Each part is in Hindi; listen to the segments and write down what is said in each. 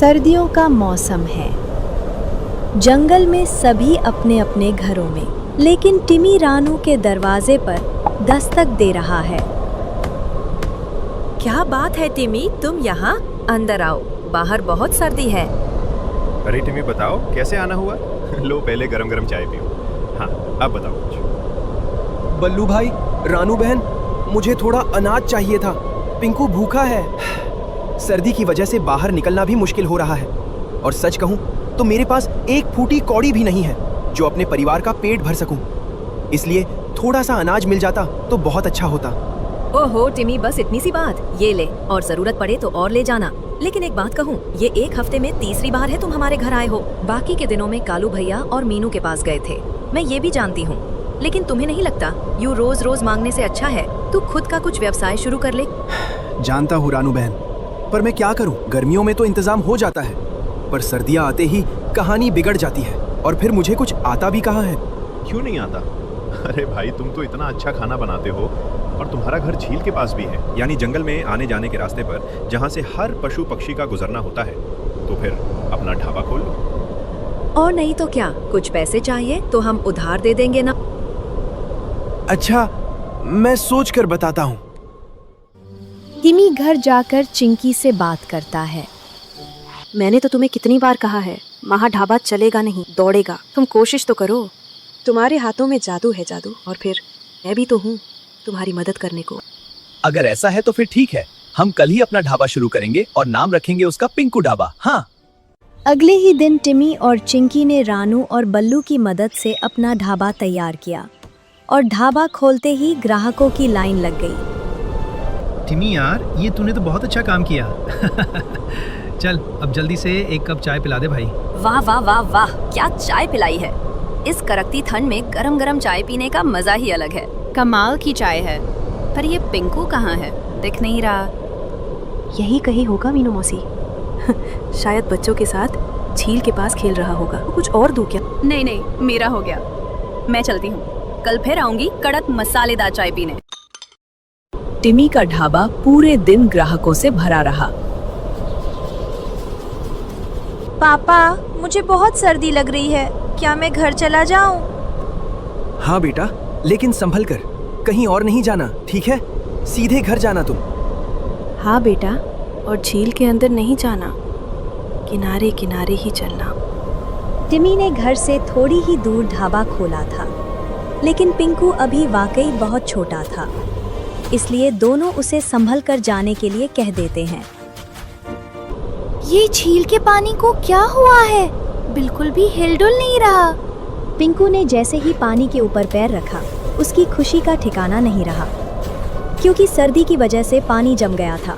सर्दियों का मौसम है। जंगल में सभी अपने अपने घरों में, लेकिन टिमी रानू के दरवाजे पर दस्तक दे रहा है। क्या बात है टिमी, तुम यहाँ? अंदर आओ, बाहर बहुत सर्दी है। अरे टिमी बताओ कैसे आना हुआ? लो पहले गरम गरम चाय पियो। हाँ अब बताओ कुछ। बल्लू भाई, रानू बहन, मुझे थोड़ा अनाज चाहिए था। पिंकू भूखा है। सर्दी की वजह से बाहर निकलना भी मुश्किल हो रहा है, और सच कहूं तो मेरे पास एक फूटी कौड़ी भी नहीं है जो अपने परिवार का पेट भर सकूं। इसलिए थोड़ा सा अनाज मिल जाता तो बहुत अच्छा होता। ओहो टिमी, बस इतनी सी बात? ये ले, और जरूरत पड़े तो और ले जाना। लेकिन एक बात कहूँ, ये एक हफ्ते में तीसरी बार है तुम हमारे घर आए हो। बाकी के दिनों में कालू भैया और मीनू के पास गए थे, मैं ये भी जानती हूँ। लेकिन तुम्हें नहीं लगता यूँ रोज रोज मांगने से अच्छा है तू खुद का कुछ व्यवसाय शुरू कर ले? जानता हूँ रानू बहन, पर मैं क्या करूँ? गर्मियों में तो इंतजाम हो जाता है, पर सर्दियाँ आते ही कहानी बिगड़ जाती है, और फिर मुझे कुछ आता भी कहाँ है। क्यों नहीं आता? अरे भाई तुम तो इतना अच्छा खाना बनाते हो, और तुम्हारा घर झील के पास भी है, यानी जंगल में आने जाने के रास्ते पर, जहाँ से हर पशु पक्षी का गुजरना होता है। तो फिर अपना ढाबा खोल लो। और नहीं तो क्या, कुछ पैसे चाहिए तो हम उधार दे देंगे ना। अच्छा, मैं सोच कर बताता हूँ। टिमी घर जाकर चिंकी से बात करता है। मैंने तो तुम्हें कितनी बार कहा है, वहाँ ढाबा चलेगा नहीं, दौड़ेगा। तुम कोशिश तो करो। तुम्हारे हाथों में जादू है, जादू। और फिर मैं भी तो हूँ तुम्हारी मदद करने को। अगर ऐसा है तो फिर ठीक है, हम कल ही अपना ढाबा शुरू करेंगे और नाम रखेंगे उसका पिंकू ढाबा। हाँ। अगले ही दिन टिमी और चिंकी ने रानू और बल्लू की मदद से अपना ढाबा तैयार किया, और ढाबा खोलते ही ग्राहकों की लाइन लग गई। टिमी यार, ये तूने तो बहुत अच्छा काम किया। चल अब जल्दी से एक कप चाय पिला दे भाई। वाह वाह वाह वाह, क्या चाय पिलाई है। इस कड़कती ठंड में गरम गरम चाय पीने का मजा ही अलग है। कमाल की चाय है। पर ये पिंकू कहाँ है? दिख नहीं रहा। यही कहीं होगा मीनू मौसी। शायद बच्चों के साथ झील के पास खेल रहा होगा। कुछ और दूं क्या? नहीं नहीं, मेरा हो गया, मैं चलती हूँ। कल फिर आऊंगी कड़क मसालेदार चाय पीने। टिमी का ढाबा पूरे दिन ग्राहकों से भरा रहा। पापा, मुझे बहुत सर्दी लग रही है, क्या मैं घर चला जाऊं? हाँ बेटा, लेकिन संभल कर, कहीं और नहीं जाना, ठीक है? सीधे घर जाना तुम। हाँ बेटा, और झील के अंदर नहीं जाना, किनारे किनारे ही चलना। टिमी ने घर से थोड़ी ही दूर ढाबा खोला था, लेकिन पिंकू अभी वाकई बहुत छोटा था, इसलिए दोनों उसे संभल कर जाने के लिए कह देते हैं। ये झील के पानी को क्या हुआ है? बिल्कुल भी हिलडुल नहीं रहा। पिंकू ने जैसे ही पानी के ऊपर पैर रखा, उसकी खुशी का ठिकाना नहीं रहा, क्योंकि सर्दी की वजह से पानी जम गया था।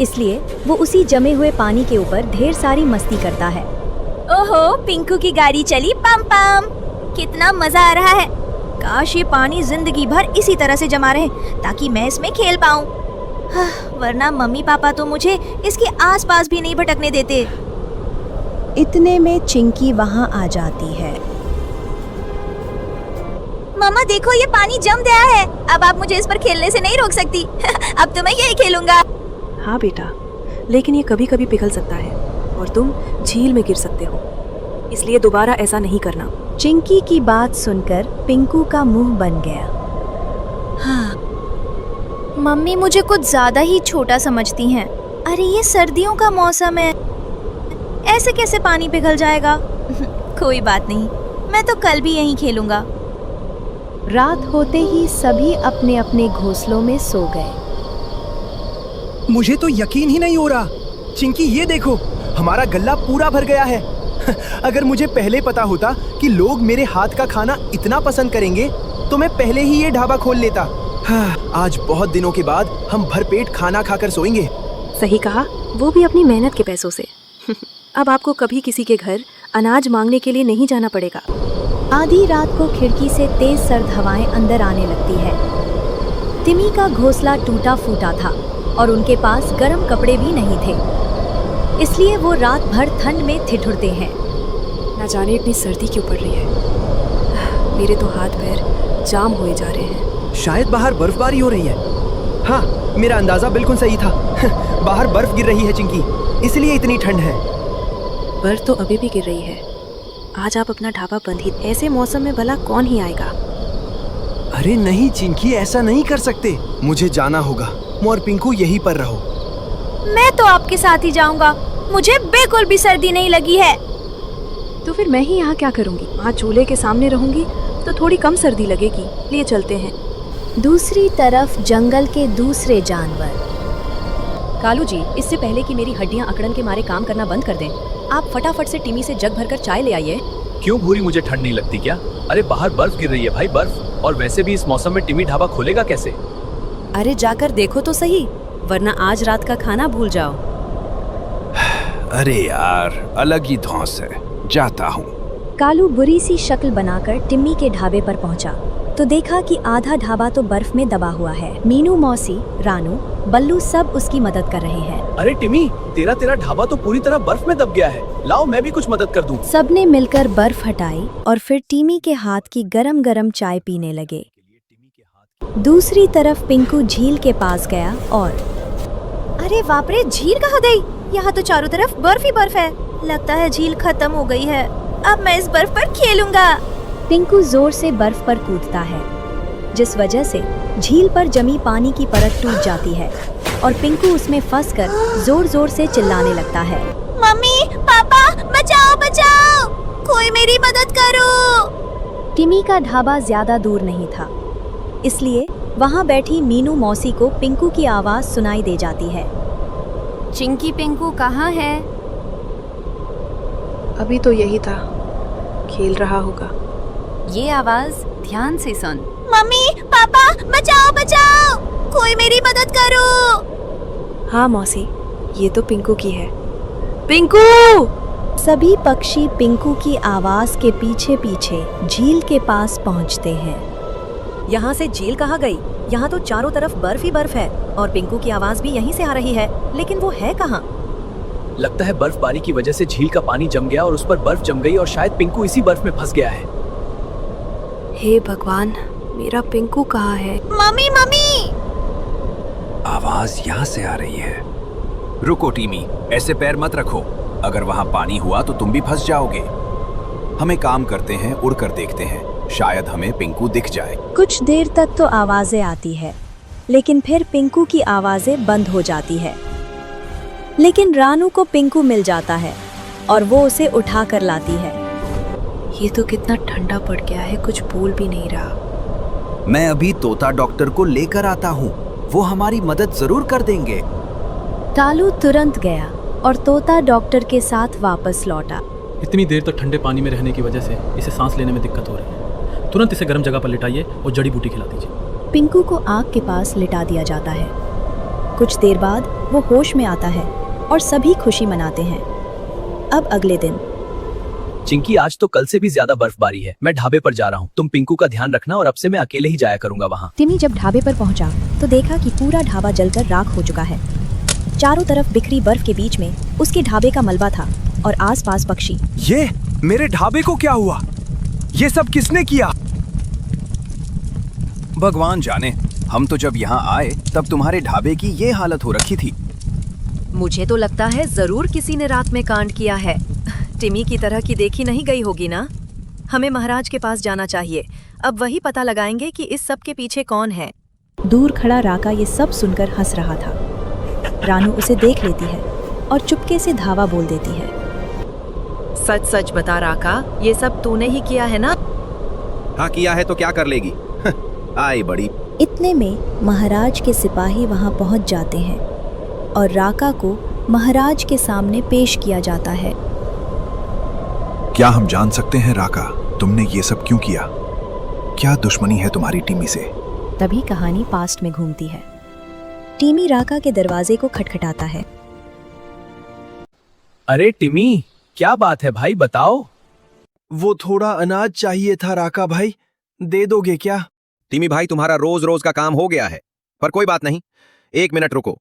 इसलिए वो उसी जमे हुए पानी के ऊपर ढेर सारी मस्ती करता है। ओहो, पिंकू की गाड़ी चली पम पम, कितना मजा आ रहा है। काश ये पानी जिंदगी भर इसी तरह से जमा रहे, ताकि मैं इसमें खेल पाऊं। वरना मम्मी पापा तो मुझे इसके आसपास भी नहीं भटकने देते। इतने में चिंकी वहाँ आ जाती है। मम्मा देखो, ये पानी जम गया है। अब आप मुझे इस पर खेलने से नहीं रोक सकती। अब तो मैं यही खेलूंगा। हाँ बेटा, लेकिन ये कभी कभी पिघल सकता है और तुम झील में गिर सकते हो, इसलिए दोबारा ऐसा नहीं करना। चिंकी की बात सुनकर पिंकू का मुंह बन गया। हाँ, मम्मी मुझे कुछ ज्यादा ही छोटा समझती हैं। अरे ये सर्दियों का मौसम है, ऐसे कैसे पानी पिघल जाएगा? कोई बात नहीं, मैं तो कल भी यहीं खेलूंगा। रात होते ही सभी अपने अपने घोंसलों में सो गए। मुझे तो यकीन ही नहीं हो रहा। चिंकी ये देखो, हमारा गल्ला पूरा भर गया है। अगर मुझे पहले पता होता कि लोग मेरे हाथ का खाना इतना पसंद करेंगे, तो मैं पहले ही ये ढाबा खोल लेता। आज बहुत दिनों के बाद हम भरपेट खाना खाकर सोएंगे। सही कहा, वो भी अपनी मेहनत के पैसों से। अब आपको कभी किसी के घर अनाज मांगने के लिए नहीं जाना पड़ेगा। आधी रात को खिड़की से तेज सर्द हवाएं अंदर आने लगती है। टिमी का घोंसला टूटा फूटा था और उनके पास गर्म कपड़े भी नहीं थे, इसलिए वो रात भर ठंड में ठिठुरते हैं। न जाने इतनी सर्दी क्यों पड़ रही है। मेरे तो हाथ पैर जाम हुए जा रहे हैं। शायद बाहर बर्फबारी हो रही है। हाँ, मेरा अंदाजा बिल्कुल सही था। बाहर बर्फ गिर रही है चिंकी, इसलिए इतनी ठंड है। बर्फ तो अभी भी गिर रही है। आज आप अपना ढाबा बंद ही, ऐसे मौसम में भला कौन ही आएगा। अरे नहीं चिंकी, ऐसा नहीं कर सकते। मुझे जाना होगा। तुम और पिंकू यहीं पर रहो। मैं तो आपके साथ ही जाऊंगा। मुझे बिल्कुल भी सर्दी नहीं लगी है। तो फिर मैं ही यहाँ क्या करूँगी? वहाँ चूल्हे के सामने रहूंगी तो थोड़ी कम सर्दी लगेगी। लिए चलते हैं। दूसरी तरफ जंगल के दूसरे जानवर। कालू जी, इससे पहले कि मेरी हड्डियां अकड़न के मारे काम करना बंद कर दें, आप फटाफट से टिमी से जग भरकर चाय ले आइए। क्यों भूरी, मुझे ठंड नहीं लगती क्या? अरे बाहर बर्फ गिर रही है भाई, बर्फ। और वैसे भी इस मौसम में टिमी ढाबा खोलेगा कैसे? अरे जाकर देखो तो सही, वरना आज रात का खाना भूल जाओ। अरे यार, अलग ही धौंस है, जाता हूँ। कालू बुरी सी शक्ल बनाकर टिम्मी के ढाबे पर पहुंचा तो देखा कि आधा ढाबा तो बर्फ में दबा हुआ है। मीनू मौसी, रानू, बल्लू सब उसकी मदद कर रहे हैं। अरे टिमी, तेरा ढाबा तो पूरी तरह बर्फ में दब गया है। लाओ मैं भी कुछ मदद कर दूं। सबने मिलकर बर्फ हटाई और फिर टिमी के हाथ की गरम गरम चाय पीने लगे। दूसरी तरफ पिंकू झील के पास गया और अरे बाप रे, झील कहाँ गई? यहाँ तो चारों तरफ बर्फ ही बर्फ है। लगता है झील खत्म हो गई है। अब मैं इस बर्फ पर खेलूंगा। पिंकू जोर से बर्फ पर कूदता है, जिस वजह से झील पर जमी पानी की परत टूट जाती है और पिंकू उसमें फंसकर जोर जोर से चिल्लाने लगता है। मम्मी, पापा, बचाओ बचाओ, कोई मेरी मदद करो। टिमी का ढाबा ज्यादा दूर नहीं था, इसलिए वहाँ बैठी मीनू मौसी को पिंकू की आवाज सुनाई दे जाती है। चिंकी, पिंकू कहाँ है? अभी तो यही था, खेल रहा होगा। ये आवाज ध्यान से सुन। मम्मी, पापा, बचाओ बचाओ, कोई मेरी मदद करो। हाँ मौसी, ये तो पिंकू की है। पिंकू! सभी पक्षी पिंकू की आवाज के पीछे पीछे झील के पास पहुंचते हैं। यहाँ से झील कहाँ गई? यहाँ तो चारों तरफ बर्फ ही बर्फ है और पिंकू की आवाज भी यहीं से आ रही है, लेकिन वो है कहाँ? लगता है बर्फबारी की वजह से झील का पानी जम गया और उस पर बर्फ जम गई और शायद पिंकू इसी बर्फ में फंस गया है। हे भगवान, मेरा पिंकू कहाँ है? Mummy, mummy! आवाज यहाँ से आ रही है। रुको टीमी, ऐसे पैर मत रखो। अगर वहाँ पानी हुआ तो तुम भी फंस जाओगे। हमें काम करते हैं, उड़कर देखते हैं, शायद हमें पिंकू दिख जाए। कुछ देर तक तो आवाजें आती है, लेकिन फिर पिंकू की आवाजें बंद हो जाती है। लेकिन रानू को पिंकू मिल जाता है और वो उसे उठा कर लाती है। ये तो कितना ठंडा पड़ गया है, कुछ बोल भी नहीं रहा। मैं अभी तोता डॉक्टर को लेकर आता हूँ, वो हमारी मदद जरूर कर देंगे। कालू तुरंत गया और तोता डॉक्टर के साथ वापस लौटा। इतनी देर तक ठंडे पानी में रहने की वजह से इसे सांस लेने में दिक्कत हो रही है। तुरंत इसे गर्म जगह पर लिटाइए और जड़ी बूटी खिला दीजिए। पिंकू को आग के पास लिटा दिया जाता है। कुछ देर बाद वो होश में आता है और सभी खुशी मनाते हैं। अब अगले दिन। चिंकी, आज तो कल से भी ज्यादा बर्फबारी है। मैं ढाबे पर जा रहा हूँ, तुम पिंकू का ध्यान रखना और अब से मैं अकेले ही जाया करूंगा वहाँ। टिमी जब ढाबे पर पहुंचा तो देखा कि पूरा ढाबा जलकर राख हो चुका है। चारों तरफ बिखरी बर्फ के बीच में उसके ढाबे का मलबा था और आसपास पक्षी। ये मेरे ढाबे को क्या हुआ? ये सब किसने किया? भगवान जाने, हम तो जब यहाँ आए तब तुम्हारे ढाबे की ये हालत हो रखी थी। मुझे तो लगता है जरूर किसी ने रात में कांड किया है। टिमी की तरह की देखी नहीं गई होगी ना। हमें महाराज के पास जाना चाहिए। अब वही पता लगाएंगे कि इस सब के पीछे कौन है। दूर खड़ा राका ये सब सुनकर हंस रहा था। रानू उसे देख लेती है और चुपके से धावा बोल देती है। सच सच बता राका, ये सब तूने ही किया है ना? हाँ किया है तो क्या कर लेगी। आई बड़ी। इतने में महाराज के सिपाही वहां पहुंच जाते हैं और राका को महाराज के सामने पेश किया जाता है। क्या हम जान सकते हैं राका, तुमने ये सब क्यों किया? क्या दुश्मनी है तुम्हारी टीमी से? तभी कहानी पास्ट में घूमती है। टीमी राका के दरवाजे को खटखटाता है। अरे टिमी, क्या बात है भाई, बताओ। वो थोड़ा अनाज चाहिए था राका भाई, दे दोगे क्या? टिमी भाई, तुम्हारा रोज रोज का काम हो गया है, पर कोई बात नहीं, 1 मिनट रुको।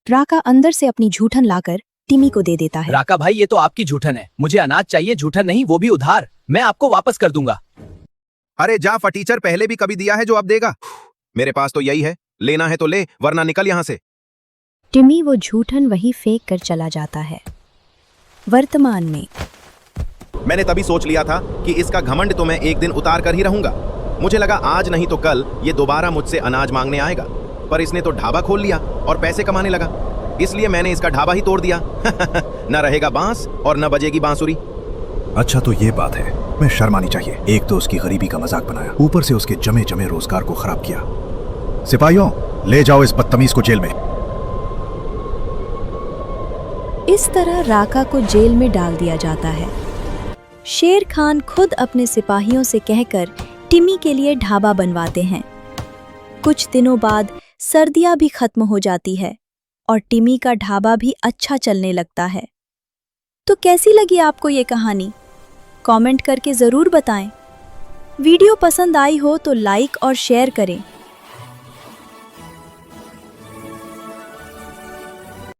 राका अंदर से अपनी झूठन लाकर टिमी को दे देता है। राका भाई, ये तो आपकी झूठन है। मुझे अनाज चाहिए, झूठन नहीं, वो भी उधार। मैं आपको वापस कर दूंगा। अरे जा फटीचर, पहले भी कभी दिया है जो अब देगा? मेरे पास तो यही है, लेना है तो ले, वरना निकल यहाँ से। टिमी वो झूठन वहीं फेंक कर चला जाता है। वर्तमान में मैंने तभी सोच लिया था कि इसका घमंड तो मैं एक दिन उतार कर ही रहूंगा। मुझे लगा आज नहीं तो कल ये दोबारा मुझसे अनाज मांगने आएगा, पर इसने तो ढाबा खोल लिया और पैसे कमाने लगा, इसलिए मैंने इसका ढाबा ही तोड़ दिया। न रहेगा बांस और न बजेगी बांसुरी। अच्छा तो ये बात है, मैं शर्म आनी चाहिए। एक तो उसकी गरीबी का मजाक बनाया, ऊपर से उसके जमे जमे रोजगार को खराब किया। सिपाहियों, ले जाओ इस बदतमीज को जेल में। इस तरह राका को जेल में डाल दिया जाता है। शेर खान खुद अपने सिपाहियों से कहकर टिमी के लिए ढाबा बनवाते हैं। कुछ दिनों बाद सर्दियां भी खत्म हो जाती है और टिमी का ढाबा भी अच्छा चलने लगता है। तो कैसी लगी आपको ये कहानी? कमेंट करके ज़रूर बताएं। वीडियो पसंद आई हो तो लाइक और शेयर करें